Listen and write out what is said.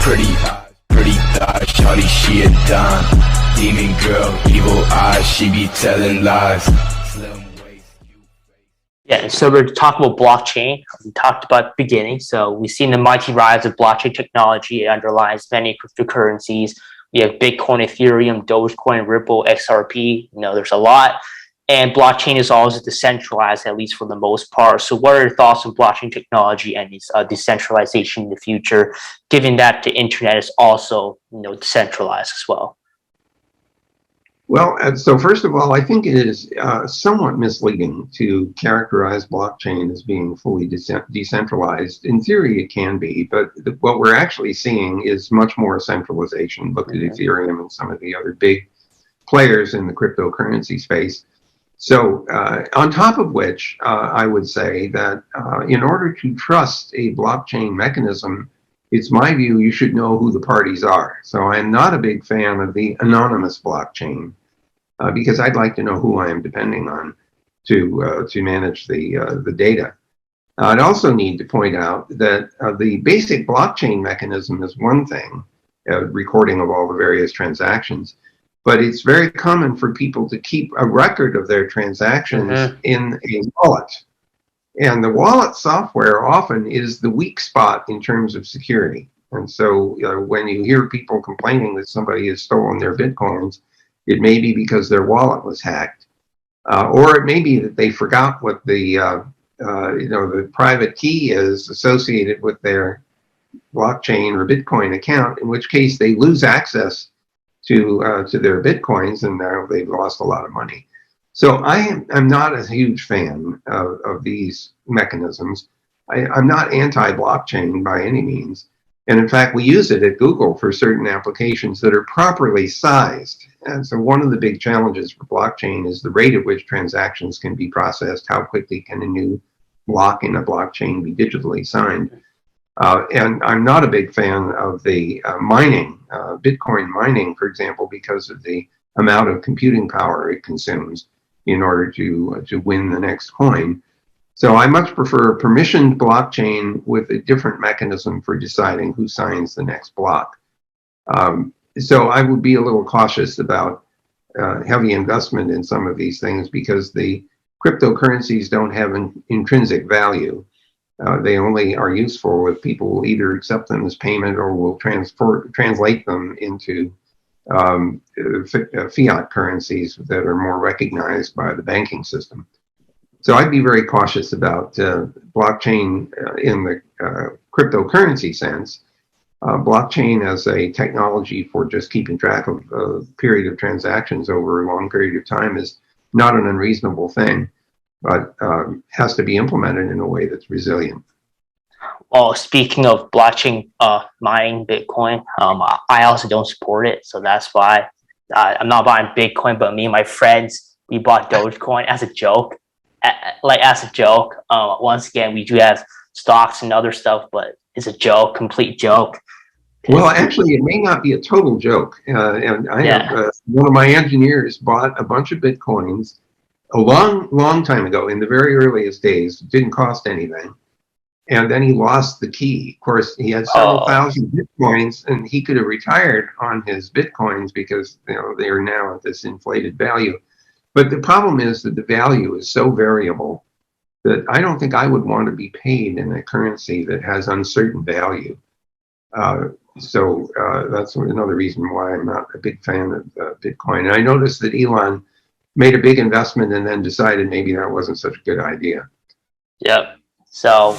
Pretty thighs, shawty, she a dime. Demon girl, evil eyes, she be telling lies. Slim waist, Yeah, so we're talking about blockchain. We talked about the beginning. So we've seen the mighty rise of blockchain technology. It underlies many cryptocurrencies. We have Bitcoin, Ethereum, Dogecoin, Ripple, XRP. There's a lot. And blockchain is always decentralized, at least for the most part. So what are your thoughts on blockchain technology and its decentralization in the future, given that the internet is also, decentralized as well? Well, so first of all, I think it is somewhat misleading to characterize blockchain as being fully decentralized. In theory, it can be, but what we're actually seeing is much more centralization. Look at Ethereum and some of the other big players in the cryptocurrency space. So on top of which, I would say that in order to trust a blockchain mechanism, it's my view you should know who the parties are. So I'm not a big fan of the anonymous blockchain because I'd like to know who I am depending on to manage the data. I'd also need to point out that the basic blockchain mechanism is one thing, recording of all the various transactions. But it's very common for people to keep a record of their transactions in a wallet. And the wallet software often is the weak spot in terms of security. And so when you hear people complaining that somebody has stolen their Bitcoins, it may be because their wallet was hacked. Or it may be that they forgot what the private key is associated with their blockchain or Bitcoin account, in which case they lose access to their Bitcoins, and now they've lost a lot of money. So I'm not a huge fan of these mechanisms. I'm not anti-blockchain by any means. And in fact, we use it at Google for certain applications that are properly sized. And so one of the big challenges for blockchain is the rate at which transactions can be processed. How quickly can a new block in a blockchain be digitally signed? And I'm not a big fan of the mining, Bitcoin mining, for example, because of the amount of computing power it consumes in order to win the next coin. So I much prefer a permissioned blockchain with a different mechanism for deciding who signs the next block. So I would be a little cautious about heavy investment in some of these things because the cryptocurrencies don't have an intrinsic value. They only are useful if people will either accept them as payment or will translate them into fiat currencies that are more recognized by the banking system. So I'd be very cautious about blockchain in the cryptocurrency sense. Blockchain as a technology for just keeping track of a period of transactions over a long period of time is not an unreasonable thing, but has to be implemented in a way that's resilient. Well, speaking of blockchain mining Bitcoin, I also don't support it. So that's why I'm not buying Bitcoin, but me and my friends, we bought Dogecoin as a joke. Once again, we do have stocks and other stuff, but it's a joke, complete joke. Well, actually, it may not be a total joke. And I have one of my engineers bought a bunch of Bitcoins a long time ago, in the very earliest days. It didn't cost anything. And then he lost the key. Of course, he had several thousand Bitcoins, and he could have retired on his Bitcoins because they are now at this inflated value. But the problem is that the value is so variable that I don't think I would want to be paid in a currency that has uncertain value. So that's another reason why I'm not a big fan of Bitcoin. And I noticed that Elon made a big investment and then decided maybe that wasn't such a good idea. Yep. So